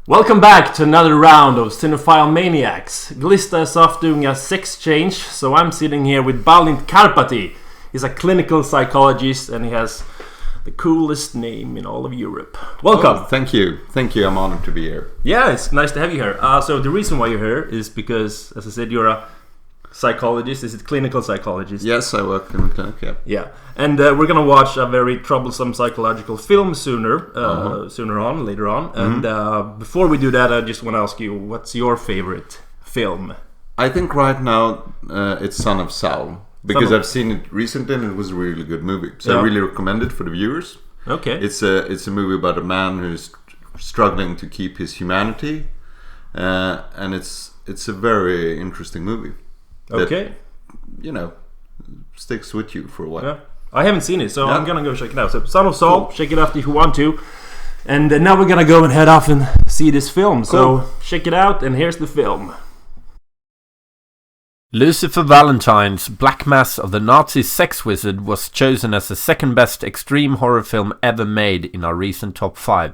Welcome back to another round of Cinephile Maniacs. Glista is off doing a sex change, so I'm sitting here with Balint Karpati. He's a clinical psychologist and he has the coolest name in all of Europe. Welcome. Oh, thank you. I'm honored to be here. Yeah, it's nice to have you here. So the reason why you're here is because, as I said, you're a psychologist. Is it clinical psychologist? Yes, I work in the clinic, yeah. Yeah, and we're gonna watch a very troublesome psychological film later on. And before we do that, I just want to ask you, what's your favorite film? I think right now it's Son of Saul, because I've seen it recently and it was a really good movie. So I really recommend it for the viewers. Okay. It's a movie about a man who's struggling to keep his humanity, and it's a very interesting movie. Okay. That, sticks with you for a while. Yeah. I haven't seen it, so I'm gonna go check it out. So, Son of Saul, check it out if you want to. And now we're gonna go and head off and see this film. Cool. So check it out, and here's the film. Lucifer Valentine's Black Mass of the Nazi Sex Wizard was chosen as the second best extreme horror film ever made in our recent top 5.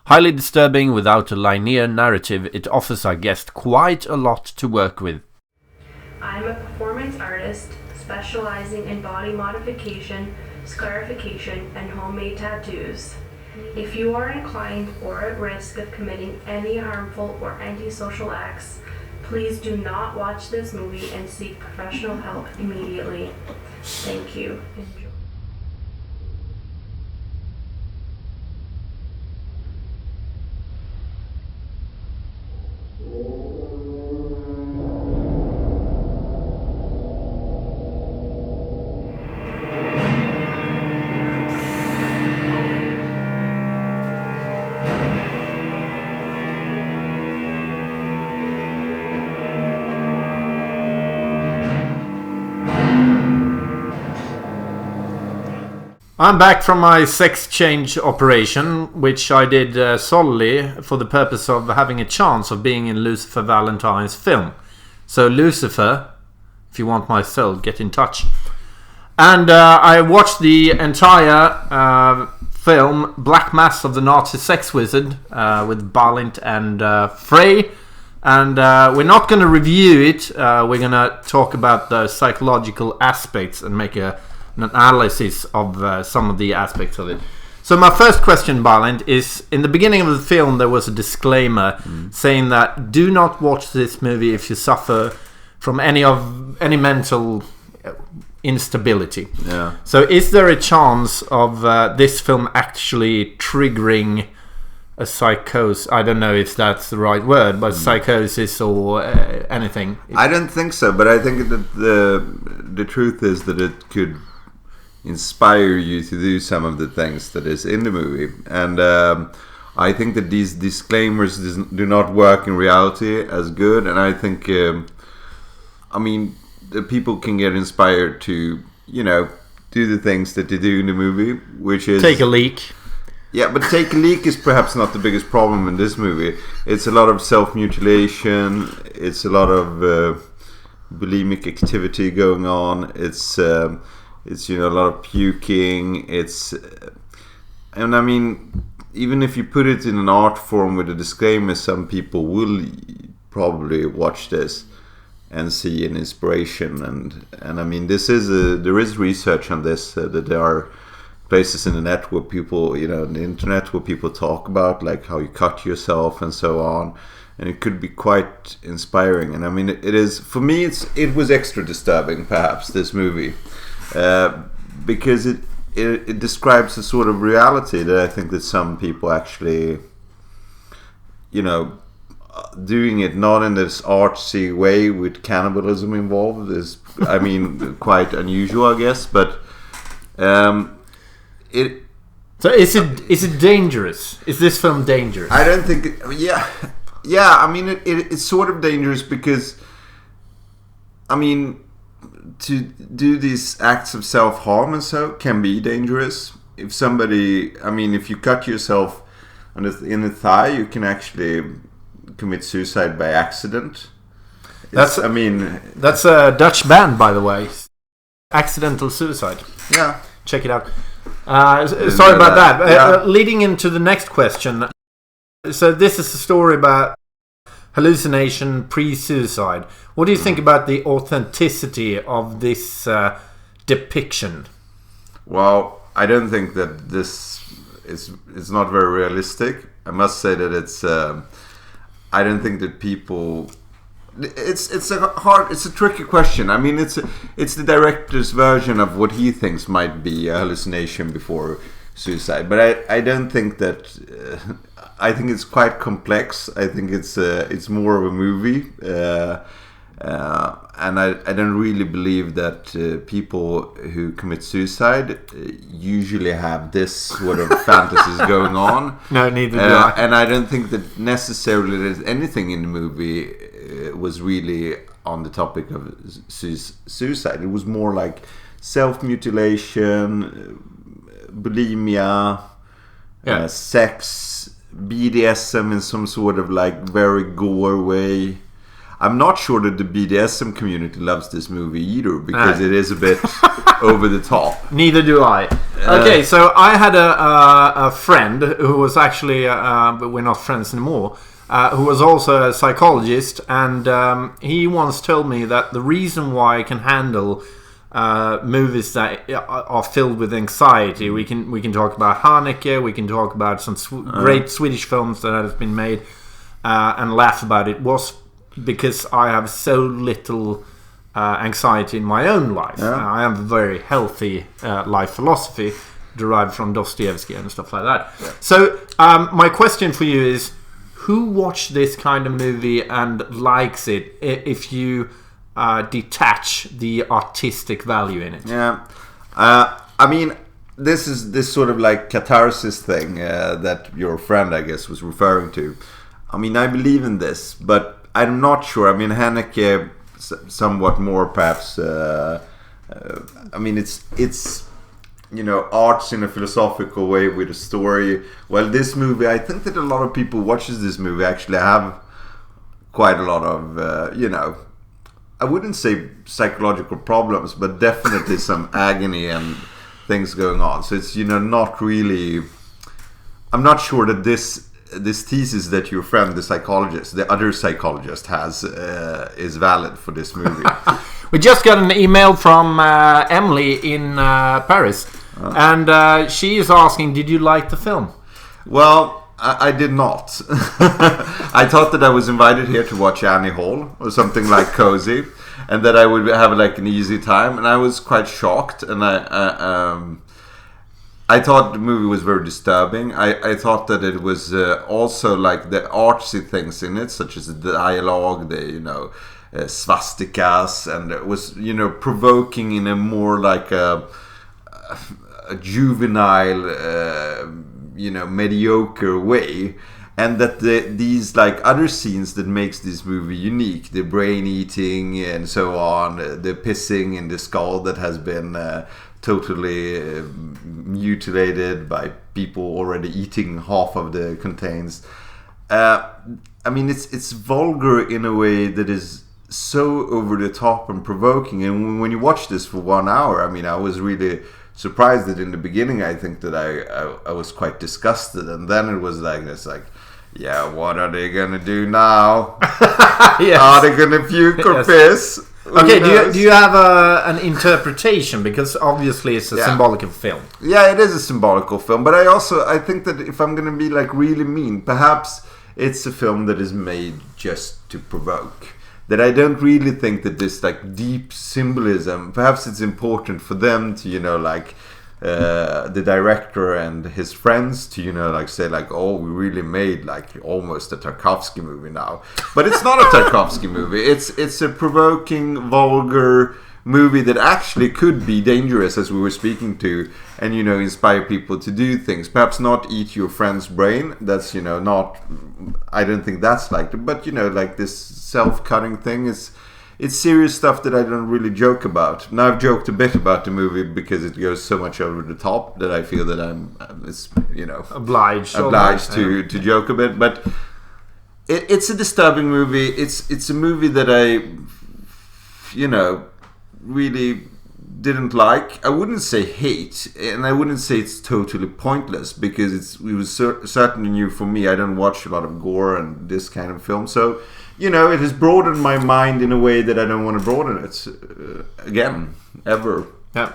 Highly disturbing without a linear narrative, it offers our guest quite a lot to work with. I'm a performance artist specializing in body modification, scarification, and homemade tattoos. If you are inclined or at risk of committing any harmful or antisocial acts, please do not watch this movie and seek professional help immediately. Thank you. Enjoy. I'm back from my sex change operation, which I did solely for the purpose of having a chance of being in Lucifer Valentine's film. So Lucifer, if you want my soul, get in touch. And I watched the entire film Black Mass of the Nazi Sex Wizard with Balint and Frey. And we're not going to review it. We're going to talk about the psychological aspects and make an analysis of some of the aspects of it. So my first question, Balint, is in the beginning of the film there was a disclaimer saying that do not watch this movie if you suffer from any mental instability. Yeah. So is there a chance of this film actually triggering a psychosis? I don't know if that's the right word, but psychosis or anything. I don't think so, but I think that the truth is that it could inspire you to do some of the things that is in the movie. And I think that these disclaimers do not work in reality as good. And I think, the people can get inspired to, do the things that they do in the movie, which is... Take a leak. Yeah, but take a leak is perhaps not the biggest problem in this movie. It's a lot of self-mutilation. It's a lot of bulimic activity going on. It's a lot of puking. Even if you put it in an art form with a disclaimer, some people will probably watch this and see an inspiration. And there is research on this that there are places in the net where people, on the internet where people talk about like how you cut yourself and so on, and it could be quite inspiring. And it is, for me, it was extra disturbing, perhaps, this movie, because it describes a sort of reality that I think that some people actually, doing it not in this artsy way with cannibalism involved is, quite unusual, I guess, but So is it dangerous? Is this film dangerous? I don't think. It's sort of dangerous because I mean, to do these acts of self-harm and so can be dangerous. If somebody, I mean, if you cut yourself in the thigh, you can actually commit suicide by accident. That's a Dutch band, by the way. Accidental suicide. Yeah. Check it out. Sorry about that. Leading into the next question. So this is a story about hallucination pre-suicide. What do you think about the authenticity of this depiction? Well, I don't think that this is not very realistic. I must say that it's. I don't think that people. It's a tricky question. I mean, it's the director's version of what he thinks might be a hallucination before suicide. But I don't think that. I think it's quite complex. I think it's more of a movie. And I don't really believe that people who commit suicide usually have this sort of fantasies going on. No, neither do I. And I don't think that necessarily there's anything in the movie was really on the topic of suicide. It was more like self-mutilation, bulimia, sex, BDSM in some sort of like very gore way. I'm not sure that the BDSM community loves this movie either, because it is a bit over the top. Neither do I. Okay, so I had a friend who was actually, but we're not friends anymore, who was also a psychologist, and he once told me that the reason why I can handle movies that are filled with anxiety, we can talk about Haneke, we can talk about some great Swedish films that have been made, and laugh about it, was because I have so little anxiety in my own life. I have a very healthy life philosophy derived from Dostoevsky and stuff like that. So my question for you is, who watched this kind of movie and likes it if you detach the artistic value in it? I mean, this is this sort of like catharsis thing that your friend, I guess, was referring to. I mean, I believe in this, but I'm not sure. I mean, Haneke somewhat more perhaps. I mean, it's arts in a philosophical way with a story. Well, this movie, I think that a lot of people watches this movie actually have quite a lot of I wouldn't say psychological problems, but definitely some agony and things going on. So it's not really. I'm not sure that this thesis that your friend, the other psychologist, has is valid for this movie. We just got an email from Emily in Paris, and she is asking, did you like the film? Well, I did not. I thought that I was invited here to watch Annie Hall or something like cozy, and that I would have like an easy time, and I was quite shocked, and I thought the movie was very disturbing. I thought that it was also like the artsy things in it, such as the dialogue, the swastikas, and it was provoking in a more like a juvenile, mediocre way. And that these like other scenes that makes this movie unique, the brain eating and so on, the pissing in the skull that has been totally mutilated by people already eating half of the contents. I mean, it's vulgar in a way that is so over the top and provoking. And when you watch this for 1 hour, I mean, I was really surprised that in the beginning I think that I was quite disgusted, and then it was like this, like, yeah, what are they gonna do now? Yes. Are they gonna puke or piss? Okay, do you have an interpretation? Because obviously it's a symbolical film. Yeah, it is a symbolical film, but I think that if I'm gonna be like really mean, perhaps it's a film that is made just to provoke. That I don't really think that this like deep symbolism, perhaps it's important for them to the director and his friends to say like, oh, we really made like almost a Tarkovsky movie now. But it's not a Tarkovsky movie. It's a provoking, vulgar movie that actually could be dangerous, as we were speaking to, and inspire people to do things. Perhaps not eat your friend's brain. That's not. I don't think that's like. But like this self-cutting thing it's serious stuff that I don't really joke about. Now I've joked a bit about the movie because it goes so much over the top that I feel that I'm obliged to joke a bit. But it's a disturbing movie. It's a movie that I really didn't like. I wouldn't say hate, and I wouldn't say it's totally pointless, because it was certainly new for me. I don't watch a lot of gore and this kind of film, so it has broadened my mind in a way that I don't want to broaden it again, ever. Yeah.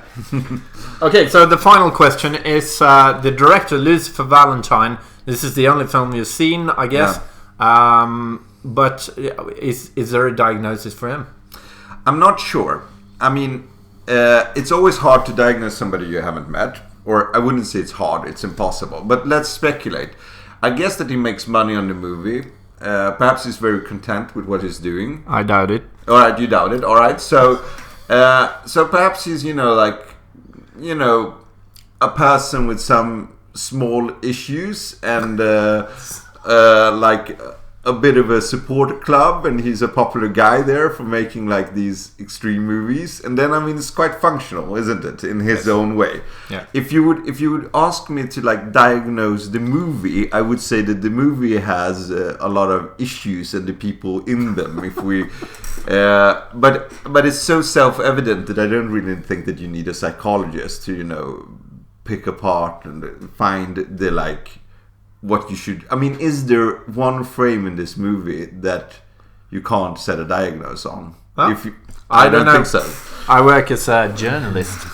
Okay, so the final question is the director Lucifer Valentine. This is the only film you've seen, I guess. Yeah. But is there a diagnosis for him? I'm not sure. I mean, it's always hard to diagnose somebody you haven't met. Or I wouldn't say it's hard, it's impossible. But let's speculate. I guess that he makes money on the movie. Perhaps he's very content with what he's doing. I doubt it. Alright, you doubt it. Alright, so perhaps he's, a person with some small issues and like a bit of a support club, and he's a popular guy there for making like these extreme movies. And then it's quite functional, isn't it, in his own way? Yeah. If you would ask me to like diagnose the movie, I would say that the movie has a lot of issues and the people in them. If we, but it's so self-evident that I don't really think that you need a psychologist to pick apart and find the like. What you should... I mean, is there one frame in this movie that you can't set a diagnose on? Well, I don't think so. I work as a journalist.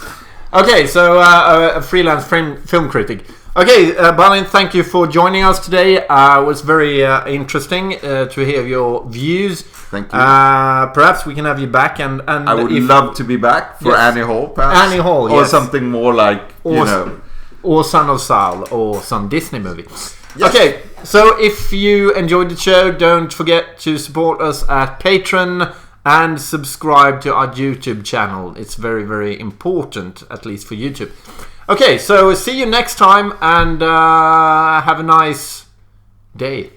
Okay, so a freelance film critic. Okay, Balint, thank you for joining us today. It was very interesting to hear your views. Thank you. Perhaps we can have you back, and I would love to be back for Annie Hall, perhaps. Annie Hall, or something more like, or Son of Saul, or some Disney movie. Yes. Okay, so if you enjoyed the show, don't forget to support us at Patreon and subscribe to our YouTube channel. It's very, very important, at least for YouTube. Okay, so see you next time, and have a nice day.